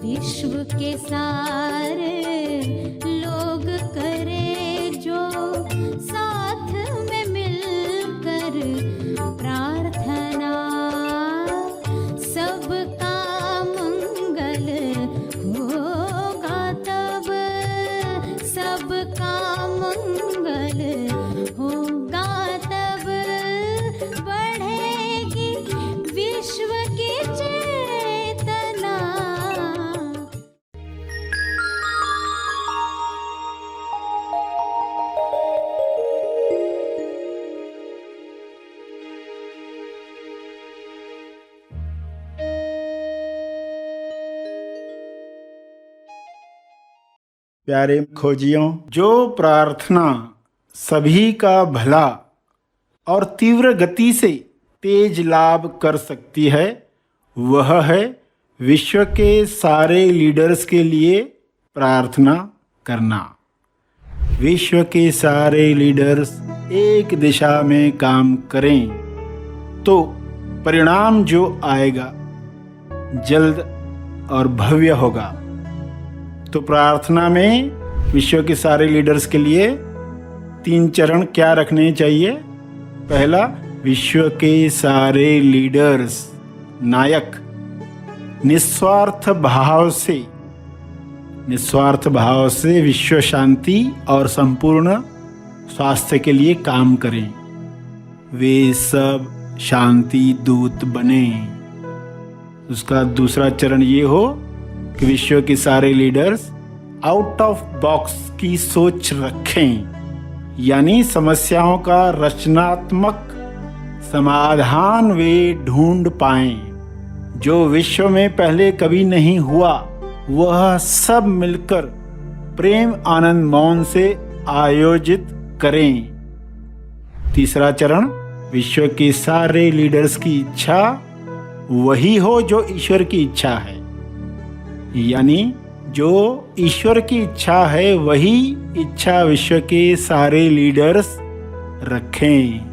विश्व के सारे लोग करे जो साथ में मिलकर प्रार्थना, सबका मंगल होगा तब, सबका मंगल होगा तब, बढ़ेगी विश्व की चेतना। प्यारे खोजियों, जो प्रार्थना सभी का भला और तीव्र गति से तेज लाभ कर सकती है, वह है विश्व के सारे लीडर्स के लिए प्रार्थना करना। विश्व के सारे लीडर्स एक दिशा में काम करें तो परिणाम जो आएगा जल्द और भव्य होगा। तो प्रार्थना में विश्व के सारे लीडर्स के लिए 3 चरण क्या रखने चाहिए? पहला, विश्व के सारे लीडर्स नायक निस्वार्थ भाव से विश्व शांति और संपूर्ण स्वास्थ्य के लिए काम करें। वे सब शांति दूत बने। उसका दूसरा चरण ये हो कि विश्व के सारे लीडर्स आउट ऑफ बॉक्स की सोच रखें, यानी समस्याओं का रचनात्मक समाधान वे ढूंढ पाएं जो विश्व में पहले कभी नहीं हुआ। वह सब मिलकर प्रेम आनंद मौन से आयोजित करें। तीसरा चरण, विश्व के सारे लीडर्स की इच्छा वही हो जो ईश्वर की इच्छा है, यानी जो ईश्वर की इच्छा है वही इच्छा विश्व के सारे लीडर्स रखें।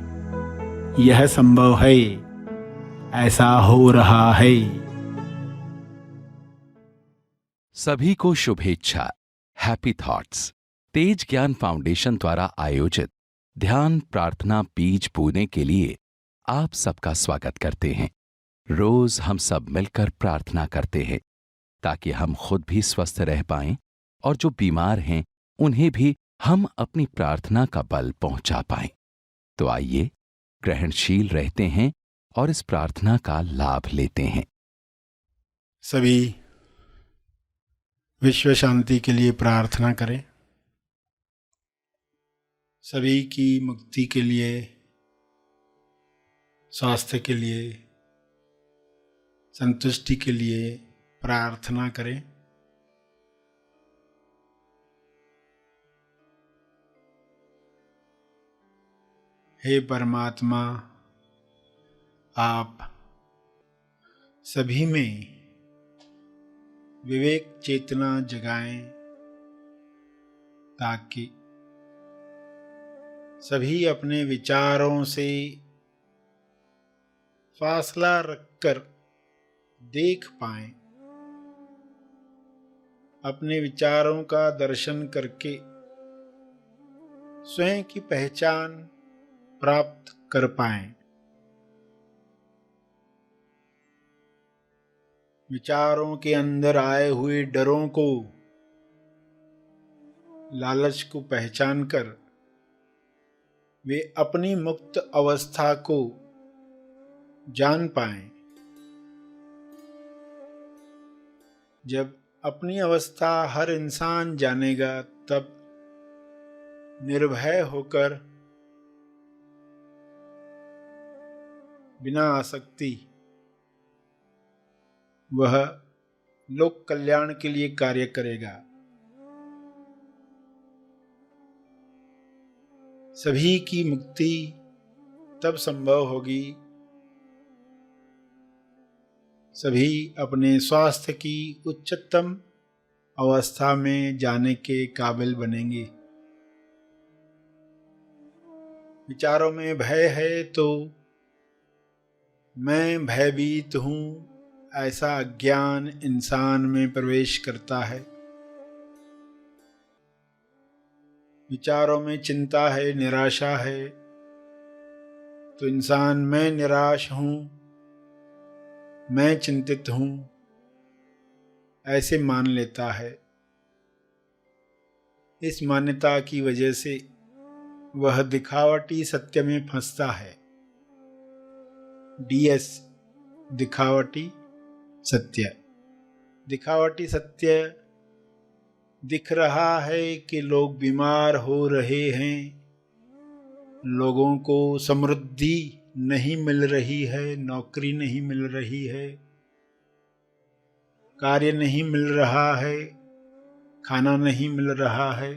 यह संभव है, ऐसा हो रहा है। सभी को शुभेच्छा। हैप्पी थॉट्स तेज ज्ञान फाउंडेशन द्वारा आयोजित ध्यान प्रार्थना बीज बोने के लिए आप सबका स्वागत करते हैं। रोज हम सब मिलकर प्रार्थना करते हैं ताकि हम खुद भी स्वस्थ रह पाएं और जो बीमार हैं उन्हें भी हम अपनी प्रार्थना का बल पहुंचा पाएं। तो आइए ग्रहणशील रहते हैं और इस प्रार्थना का लाभ लेते हैं। सभी विश्व शांति के लिए प्रार्थना करें। सभी की मुक्ति के लिए, स्वास्थ्य के लिए, संतुष्टि के लिए प्रार्थना करें। हे परमात्मा, आप सभी में विवेक चेतना जगाएं ताकि सभी अपने विचारों से फासला रखकर देख पाएं, अपने विचारों का दर्शन करके स्वयं की पहचान प्राप्त कर पाएं। विचारों के अंदर आए हुए डरों को, लालच को पहचान कर वे अपनी मुक्त अवस्था को जान पाएं। जब अपनी अवस्था हर इंसान जानेगा तब निर्भय होकर बिना आसक्ति वह लोक कल्याण के लिए कार्य करेगा। सभी की मुक्ति तब संभव होगी सभी अपने स्वास्थ्य की उच्चतम अवस्था में जाने के काबिल बनेंगे। विचारों में भय है तो मैं भयभीत हूँ ऐसा अज्ञान इंसान में प्रवेश करता है, विचारों में चिंता है, निराशा है, तो इंसान मैं निराश हूं, मैं चिंतित हूं, ऐसे मान लेता है। इस मान्यता की वजह से वह दिखावटी सत्य में फंसता है। DS दिखावटी सत्य। दिखावटी सत्य दिख रहा है कि लोग बीमार हो रहे हैं, लोगों को समृद्धि नहीं मिल रही है, नौकरी नहीं मिल रही है, कार्य नहीं मिल रहा है, खाना नहीं मिल रहा है।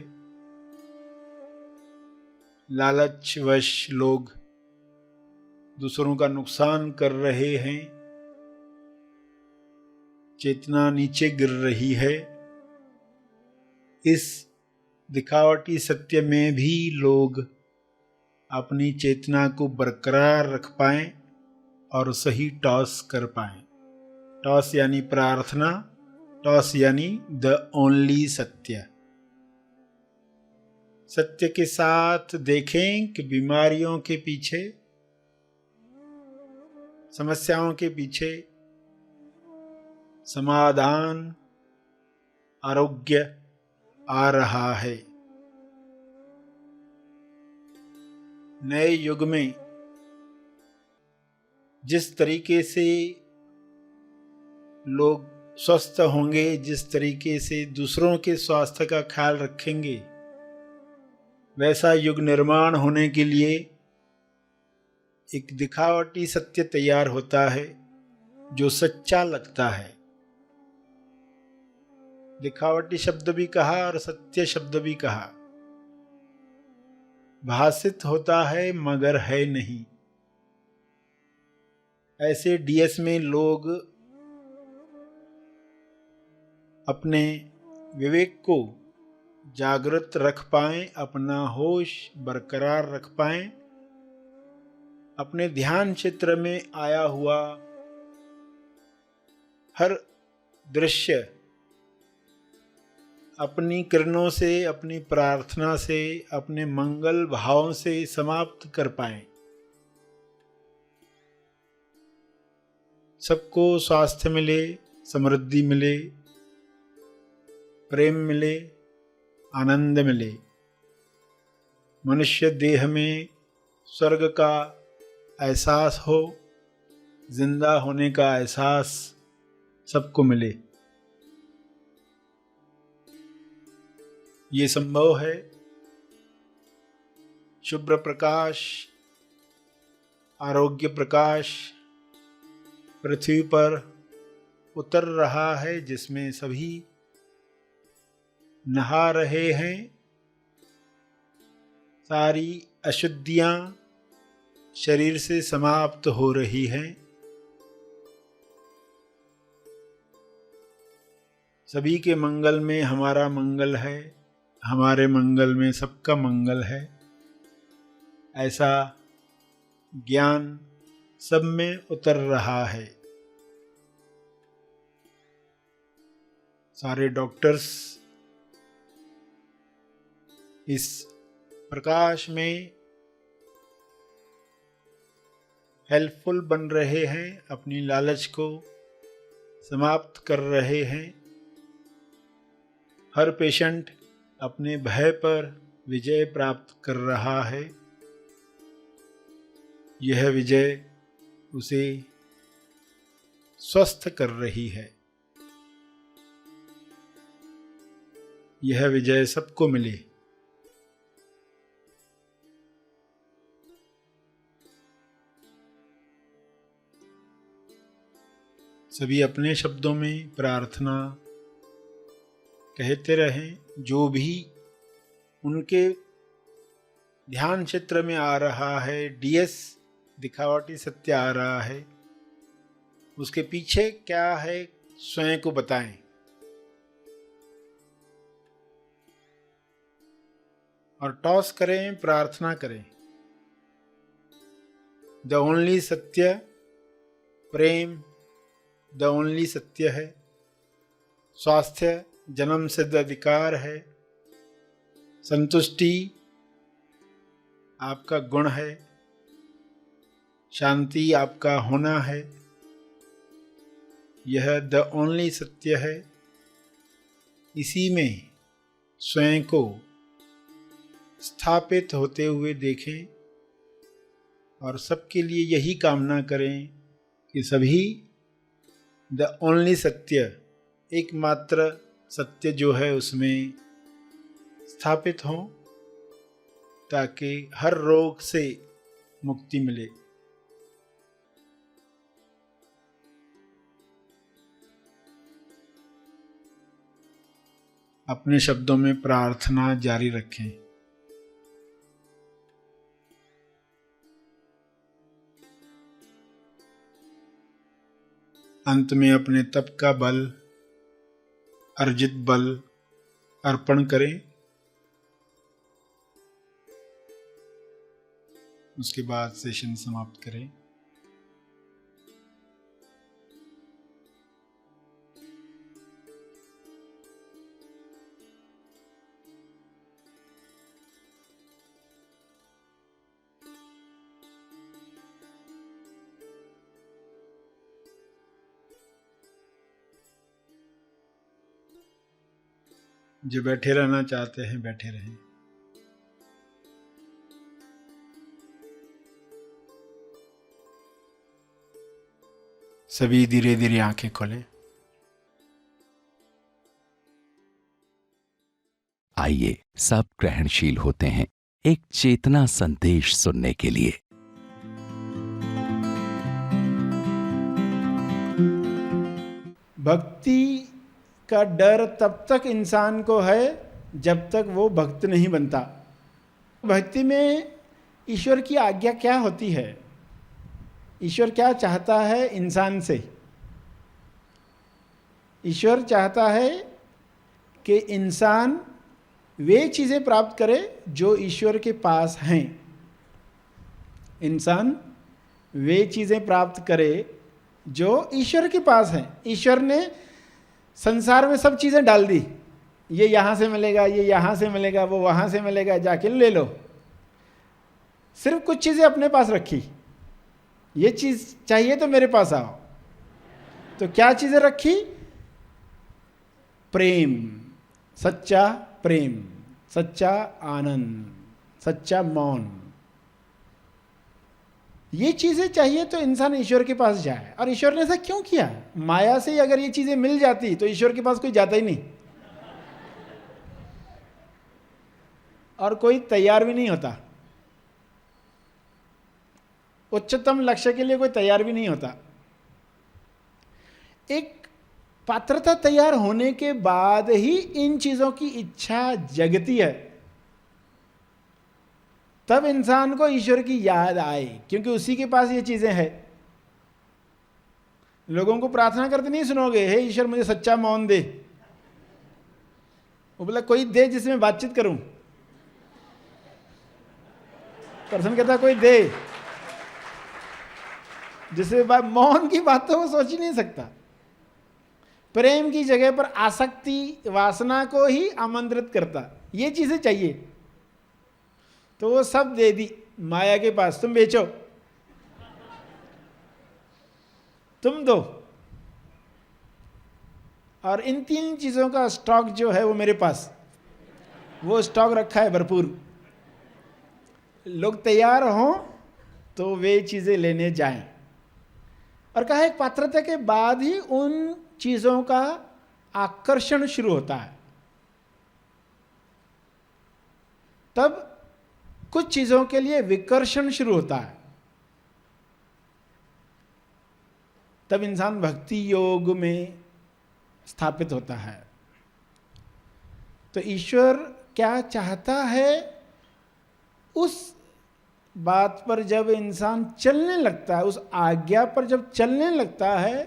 लालचवश लोग दूसरों का नुकसान कर रहे हैं, चेतना नीचे गिर रही है। इस दिखावटी सत्य में भी लोग अपनी चेतना को बरकरार रख पाएं और सही टॉस कर पाएं। टॉस यानी प्रार्थना, टॉस यानी द ओनली सत्य। सत्य के साथ देखें कि बीमारियों के पीछे, समस्याओं के पीछे समाधान, आरोग्य आ रहा है। नए युग में जिस तरीके से लोग स्वस्थ होंगे, जिस तरीके से दूसरों के स्वास्थ्य का ख्याल रखेंगे, वैसा युग निर्माण होने के लिए एक दिखावटी सत्य तैयार होता है जो सच्चा लगता है। दिखावटी शब्द भी कहा और सत्य शब्द भी कहा। भासित होता है मगर है नहीं। ऐसे DS में लोग अपने विवेक को जागृत रख पाएं, अपना होश बरकरार रख पाएं, अपने ध्यान क्षेत्र में आया हुआ हर दृश्य अपनी किरणों से, अपनी प्रार्थना से, अपने मंगल भावों से समाप्त कर पाएं। सबको स्वास्थ्य मिले, समृद्धि मिले, प्रेम मिले, आनंद मिले। मनुष्य देह में स्वर्ग का एहसास हो, जिंदा होने का एहसास सबको मिले। ये संभव है। शुभ्र प्रकाश, आरोग्य प्रकाश पृथ्वी पर उतर रहा है, जिसमें सभी नहा रहे हैं। सारी अशुद्धियां शरीर से समाप्त हो रही हैं। सभी के मंगल में हमारा मंगल है, हमारे मंगल में सबका मंगल है। ऐसा ज्ञान सब में उतर रहा है। सारे डॉक्टर्स इस प्रकाश में हेल्पफुल बन रहे हैं, अपनी लालच को समाप्त कर रहे हैं। हर पेशेंट अपने भय पर विजय प्राप्त कर रहा है। यह विजय उसे स्वस्थ कर रही है। यह विजय सबको मिले। सभी अपने शब्दों में प्रार्थना कहते रहें। जो भी उनके ध्यान क्षेत्र में आ रहा है, DS दिखावटी सत्य आ रहा है, उसके पीछे क्या है स्वयं को बताएं। और टॉस करें, प्रार्थना करें। द ओनली सत्य, प्रेम, द ओनली सत्य है। स्वास्थ्य जन्म सिद्ध अधिकार है। संतुष्टि आपका गुण है। शांति आपका होना है। यह द ओनली सत्य है। इसी में स्वयं को स्थापित होते हुए देखें और सबके लिए यही कामना करें कि सभी द ओनली सत्य, एकमात्र सत्य जो है उसमें स्थापित हों, ताकि हर रोग से मुक्ति मिले। अपने शब्दों में प्रार्थना जारी रखें। अंत में अपने तप का बल, अर्जित बल अर्पण करें। उसके बाद सेशन समाप्त करें। जो बैठे रहना चाहते हैं बैठे रहें। सभी धीरे धीरे आंखें खोलें। आइए सब ग्रहणशील होते हैं एक चेतना संदेश सुनने के लिए। भक्ति का डर तब तक इंसान को है जब तक वो भक्त नहीं बनता। भक्ति में ईश्वर की आज्ञा क्या होती है, ईश्वर क्या चाहता है इंसान से? ईश्वर चाहता है कि इंसान वे चीज़ें प्राप्त करे जो ईश्वर के पास हैं। इंसान वे चीज़ें प्राप्त करे जो ईश्वर के पास हैं। ईश्वर ने संसार में सब चीज़ें डाल दी, ये यहाँ से मिलेगा, ये यहाँ से मिलेगा, वो वहाँ से मिलेगा, जाके ले लो। सिर्फ कुछ चीज़ें अपने पास रखी, ये चीज़ चाहिए तो मेरे पास आओ। तो क्या चीज़ें रखी? प्रेम, सच्चा प्रेम, सच्चा आनंद, सच्चा मौन। ये चीज़ें चाहिए तो इंसान ईश्वर के पास जाए। और ईश्वर ने ऐसा क्यों किया? माया से अगर ये चीज़ें मिल जाती तो ईश्वर के पास कोई जाता ही नहीं, और कोई तैयार भी नहीं होता। उच्चतम लक्ष्य के लिए कोई तैयार भी नहीं होता। एक पात्रता तैयार होने के बाद ही इन चीज़ों की इच्छा जगती है, तब इंसान को ईश्वर की याद आए, क्योंकि उसी के पास ये चीज़ें हैं। लोगों को प्रार्थना करते नहीं सुनोगे, हे ईश्वर मुझे सच्चा मौन दे। वो बोला कोई दे जिसमें बातचीत करूं। पर्सन कहता कोई दे जिसे मौन की बात तो वो सोच ही नहीं सकता। प्रेम की जगह पर आसक्ति, वासना को ही आमंत्रित करता, ये चीजें चाहिए। तो वो सब दे दी माया के पास, तुम बेचो, तुम दो। और इन तीन चीजों का स्टॉक जो है वो मेरे पास, वो स्टॉक रखा है भरपूर। लोग तैयार हों तो वे चीजें लेने जाएं। और कहा एक पात्रता के बाद ही उन चीजों का आकर्षण शुरू होता है। तब कुछ चीजों के लिए विकर्षण शुरू होता है। तब इंसान भक्ति योग में स्थापित होता है। तो ईश्वर क्या चाहता है, उस बात पर जब इंसान चलने लगता है, उस आज्ञा पर जब चलने लगता है,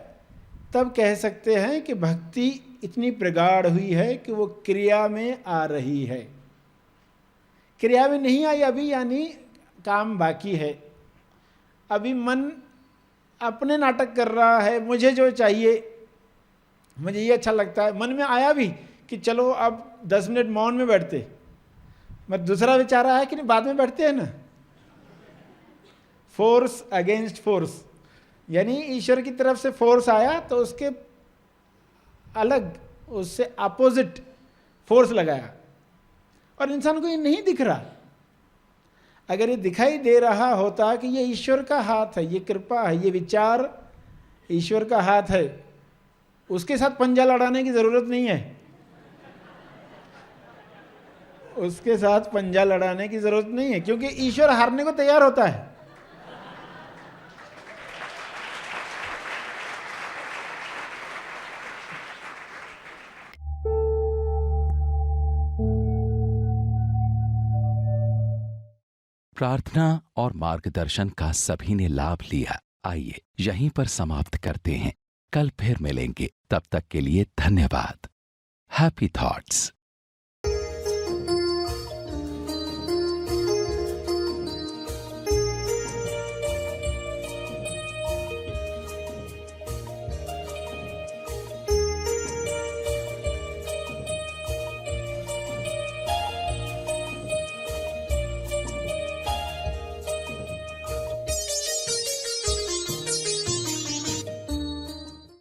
तब कह सकते हैं कि भक्ति इतनी प्रगाढ़ हुई है कि वो क्रिया में आ रही है। क्रिया में नहीं आई अभी, यानी काम बाकी है। अभी मन अपने नाटक कर रहा है, मुझे जो चाहिए, मुझे ये अच्छा लगता है। मन में आया भी कि चलो अब 10 मिनट मौन में बैठते, मैं दूसरा विचार आया कि नहीं बाद में बैठते हैं ना। फोर्स अगेंस्ट फोर्स, यानी ईश्वर की तरफ से फोर्स आया तो उसके अलग, उससे अपोजिट फोर्स लगाया, और इंसान को ये नहीं दिख रहा। अगर ये दिखाई दे रहा होता कि ये ईश्वर का हाथ है, ये कृपा है, ये विचार ईश्वर का हाथ है, उसके साथ पंजा लड़ाने की जरूरत नहीं है, उसके साथ पंजा लड़ाने की जरूरत नहीं है, क्योंकि ईश्वर हारने को तैयार होता है। प्रार्थना और मार्गदर्शन का सभी ने लाभ लिया। आइए यहीं पर समाप्त करते हैं, कल फिर मिलेंगे, तब तक के लिए धन्यवाद। Happy thoughts.